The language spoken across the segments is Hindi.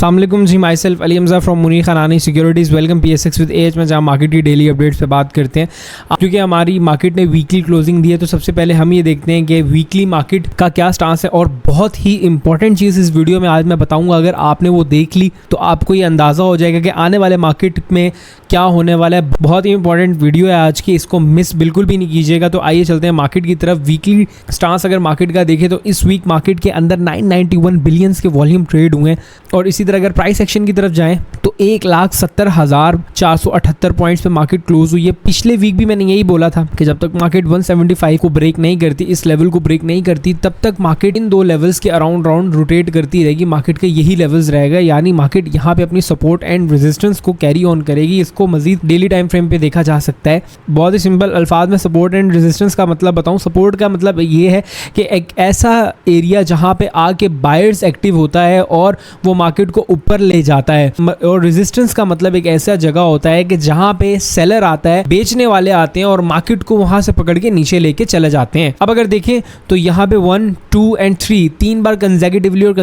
अस्सलाम वालेकुम जी, my self Ali Hamza from Munir Khanani securities. Welcome PSX with edge में, जहाँ मार्केट की डेली अपडेट्स पे बात करते हैं। क्योंकि हमारी मार्केट ने वीकली क्लोजिंग दी है, तो सबसे पहले हम ये देखते हैं कि वीकली मार्केट का क्या स्टांस है। और बहुत ही इंपॉर्टेंट चीज़ इस वीडियो में आज मैं बताऊंगा, अगर आपने वो देख ली तो आपको ये अंदाज़ा हो जाएगा कि आने वाले मार्केट में क्या होने वाला है। बहुत ही इंपॉर्टेंट वीडियो है आज की, इसको मिस बिल्कुल भी नहीं कीजिएगा। तो आइए चलते हैं मार्केट की तरफ। वीकली स्टांस अगर मार्केट का देखें तो इस वीक मार्केट के अंदर 991 बिलियंस के वॉल्यूम ट्रेड हुए हैं। और इसी तरह अगर प्राइस एक्शन की तरफ जाएं तो 1,70,478 पॉइंट्स पे मार्केट क्लोज हुई है। पिछले वीक भी मैंने यही बोला था कि जब तक मार्केट 175 को ब्रेक नहीं करती, इस लेवल को ब्रेक नहीं करती, तब तक मार्केट इन दो लेवल्स के अराउंड रोटेट करती रहेगी। मार्केट के यही लेवल्स रहेगा, यानी मार्केट यहाँ पे अपनी सपोर्ट एंड रेजिस्टेंस को कैरी ऑन करेगी। इसको मजीद डेली टाइम फ्रेम पे देखा जा सकता है। बहुत ही सिंपल अल्फाज में सपोर्ट एंड रेजिस्टेंस का मतलब बताऊँ। सपोर्ट का मतलब ये है कि एक ऐसा एरिया जहाँ पे आके बायर्स एक्टिव होता है और वो मार्केट को ऊपर ले जाता है। और रेजिस्टेंस का मतलब एक ऐसा जगह होता है कि जहां पे सेलर आता है, बेचने वाले आते हैं और मार्केट को वहां से पकड़ के नीचे लेके चले जाते हैं। अब अगर देखें तो यहाँ पे 1, 2 एंड 3 तीन बार कंसेक्यूटिवली और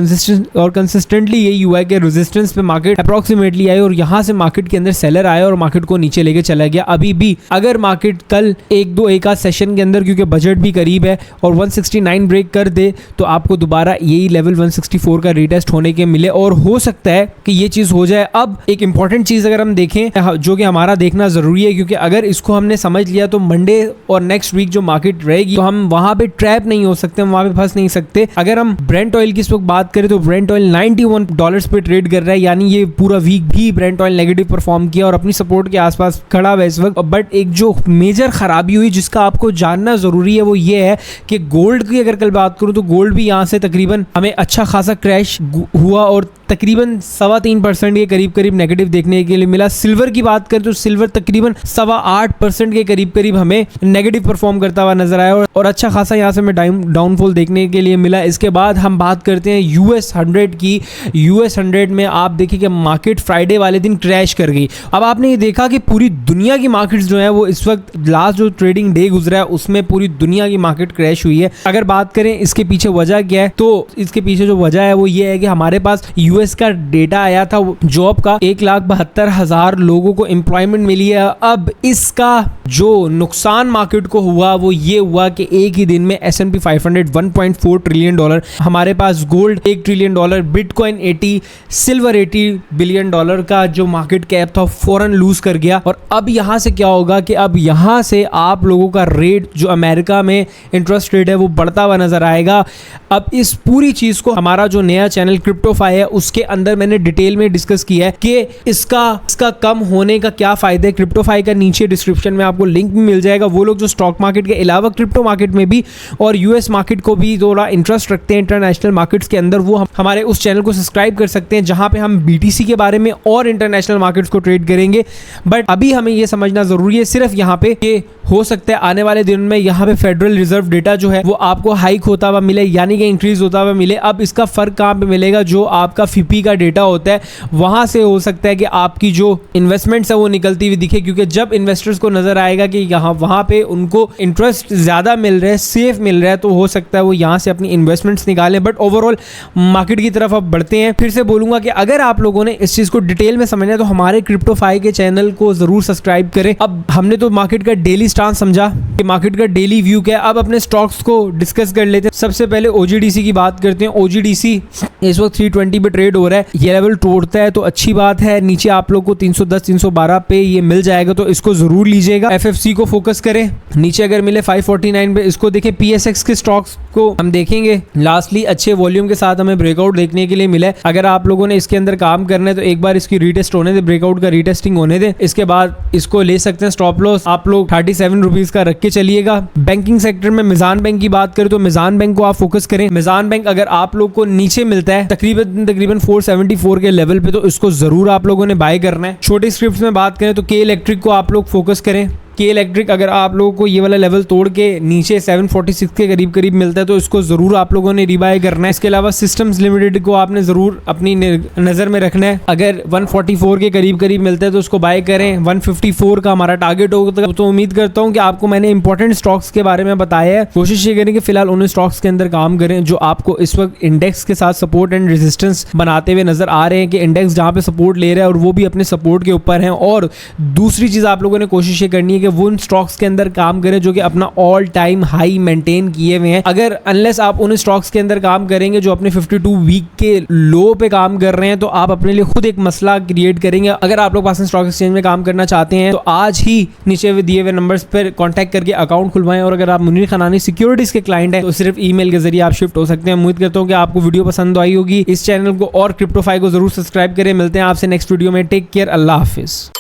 कंसिस्टेंटली यही हुआ है कि रेजिस्टेंस पे मार्केट अप्रोक्सीमेटली आई और यहाँ से मार्केट के अंदर सेलर आया और मार्केट को नीचे लेके चला गया। अभी भी अगर मार्केट कल एक आध सेशन के अंदर, क्योंकि बजट भी करीब है, और 169 ब्रेक कर दे तो आपको दोबारा यही लेवल 164 का रीटेस्ट होने के मिले और हो सकता है कि ये चीज हो जाए। अब एक इंपॉर्टेंट चीज अगर हम देखें, जो कि हमारा देखना जरूरी है, क्योंकि अगर इसको हमने समझ लिया तो मंडे और नेक्स्ट वीक जो मार्केट रहेगी तो हम वहां पे ट्रैप नहीं हो सकते, हम वहां पे फंस नहीं सकते। अगर हम ब्रेंट ऑयल की इस वक्त बात करें तो ब्रेंट ऑयल $91 पे ट्रेड कर रहा है, यानी ये पूरा वीक भी ब्रेंट ऑयल नेगेटिव परफॉर्म किया और अपनी सपोर्ट के आसपास खड़ा हुआ इस वक्त। बट एक जो मेजर खराबी हुई जिसका आपको जानना जरूरी है वो ये है कि गोल्ड की अगर कल बात करूं तो गोल्ड भी यहां से तकरीबन हमें अच्छा खासा क्रैश हुआ और तकरीबन 3.25% के करीब नेगेटिव देखने के लिए मिला। सिल्वर की बात करें तो सिल्वर तकरीबन 8.25% के करीब हमें नेगेटिव परफॉर्म करता हुआ नजर आया और अच्छा खासा यहाँ से हमें डाउनफॉल देखने के लिए मिला। इसके बाद हम बात करते हैं US 100 की। US 100 में आप देखिए कि मार्केट फ्राइडे वाले दिन क्रैश कर गई। अब आपने ये देखा कि पूरी दुनिया की मार्केट्स जो है वो इस वक्त लास्ट जो ट्रेडिंग डे गुजरा है उसमें पूरी दुनिया की मार्केट क्रैश हुई है। अगर बात करें इसके पीछे वजह क्या है, तो इसके पीछे जो वजह है वो ये है कि हमारे पास US का डेटा आया था जॉब का, 1,72,000 लोगों को एम्प्लॉयमेंट मिली है। अब इसका जो नुकसान मार्केट को हुआ वो ये हुआ कि एक ही दिन में S&P 500 $1.4 ट्रिलियन, हमारे पास gold $1 trillion, bitcoin 80, silver $80 billion का जो मार्केट कैप था फौरन लूज कर गया। और अब यहाँ से क्या होगा कि अब यहाँ से आप लोगों का रेट जो अमेरिका में इंटरेस्ट रेट है वो बढ़ता हुआ नजर आएगा। अब इस पूरी चीज को हमारा जो नया चैनल क्रिप्टोफाई है उसके अंदर मैंने डिटेल में डिस्कस किया है कि इसका कम होने का क्या फायदा है। क्रिप्टोफाई का नीचे डिस्क्रिप्शन में आपको लिंक भी मिल जाएगा। वो लोग जो स्टॉक मार्केट के अलावा क्रिप्टो मार्केट में भी और US मार्केट को भी थोड़ा इंटरेस्ट रखते हैं इंटरनेशनल मार्केट्स के अंदर, वो हमारे उस चैनल को सब्सक्राइब कर सकते हैं जहां पे हम BTC के बारे में और इंटरनेशनल मार्केट्स को ट्रेड करेंगे। बट अभी हमें यह समझना जरूरी है सिर्फ यहाँ पे कि हो सकता है आने वाले दिन में यहाँ पे फेडरल रिजर्व डेटा जो है वो आपको हाइक होता हुआ मिले, यानी कि इंक्रीज होता हुआ मिले। अब इसका फर्क कहाँ पे मिलेगा, जो आपका FIPI का डेटा होता है वहां से हो सकता है कि आपकी जो इन्वेस्टमेंट्स है वो निकलती हुई दिखे, क्योंकि जब इन्वेस्टर्स को नजर आएगा कि यहाँ वहां पे उनको इंटरेस्ट ज्यादा मिल रहा है, सेफ मिल रहा है, तो हो सकता है वो यहाँ से अपनी इन्वेस्टमेंट्स निकालें। बट ओवरऑल मार्केट की तरफ अब बढ़ते हैं। फिर से बोलूंगा कि अगर आप लोगों ने इस चीज को डिटेल में समझना है तो हमारे क्रिप्टोफाई के चैनल को जरूर सब्सक्राइब करें। अब हमने तो मार्केट का डेली स्टांस समझा कि मार्केट का डेली व्यू क्या है। अब अपने स्टॉक्स को डिस्कस कर लेते हैं। सबसे पहले OGDC की बात करते हैं। OGDC इस वक्त 320 पे ट्रेड हो रहा है। ये लेवल तोड़ता है तो अच्छी बात है, नीचे आप लोग को 310 312 पे ये मिल जाएगा तो इसको जरूर लीजिएगा। FFC को फोकस करें, नीचे अगर मिले 549 पे इसको देखें। PSX के स्टॉक्स को हम देखेंगे। लास्टली अच्छे वॉल्यूम के साथ हमें ब्रेकआउट देखने के लिए मिला है। अगर आप लोगों ने इसके अंदर काम करना है तो एक बार इसकी रीटेस्ट होने दे, ब्रेकआउट का रीटेस्टिंग होने दे, इसके बाद इसको ले सकते हैं। स्टॉप लॉस आप लोग 37 रुपीज का रख के चलिएगा। बैंकिंग सेक्टर में मिजान बैंक की बात करें तो मिजान बैंक को आप फोकस करें। मिजान बैंक अगर आप लोग को नीचे मिलता है तकरीबन 474 के लेवल पे तो इसको जरूर आप लोगों ने बाय करना है। छोटे स्क्रिप्ट्स में बात करें तो K इलेक्ट्रिक को आप लोग फोकस करें। के इलेक्ट्रिक अगर आप लोगों को ये वाला लेवल तोड़ के नीचे 746 के करीब करीब मिलता है तो इसको ज़रूर आप लोगों ने रिबाय करना है। इसके अलावा सिस्टम्स लिमिटेड को आपने ज़रूर अपनी नज़र में रखना है। अगर 144 के करीब करीब मिलता है तो उसको बाय करें। 154 का हमारा टारगेट होगा। तो उम्मीद करता हूँ कि आपको मैंने इंपॉर्टेंट स्टॉक्स के बारे में बताया है। कोशिश ये करें कि फिलहाल उन स्टॉक्स के अंदर काम करें जो आपको इस वक्त इंडेक्स के साथ सपोर्ट एंड रेजिस्टेंस बनाते हुए नजर आ रहे हैं कि इंडेक्स जहाँ पे सपोर्ट ले रहा है और वो भी अपने सपोर्ट के ऊपर है। और दूसरी चीज़ आप लोगों ने कोशिश ये करनी है कि वो उन स्टॉक्स के अंदर काम करें जो कि अपना ऑल टाइम हाई मेंटेन किए हुए हैं। अगर अनलेस आप उन स्टॉक्स के अंदर काम करेंगे जो अपने 52 वीक के लो पे काम कर रहे हैं तो आप अपने लिए खुद एक मसला क्रिएट करेंगे। अगर आप लोग पास स्टॉक एक्सचेंज में काम करना चाहते हैं तो आज ही नीचे दिए हुए नंबर्स पर कॉन्टैक्ट करके अकाउंट खुलवाएं। और अगर आप मुनीर खनानी सिक्योरिटीज के क्लाइंट हैं तो सिर्फ ईमेल के जरिए आप शिफ्ट हो सकते हैं। उम्मीद करता हूं कि आपको वीडियो पसंद आई होगी। इस चैनल को और क्रिप्टोफाई को जरूर सब्सक्राइब करें। मिलते हैं आपसे नेक्स्ट वीडियो में। टेक केयर, अल्लाह हाफिज।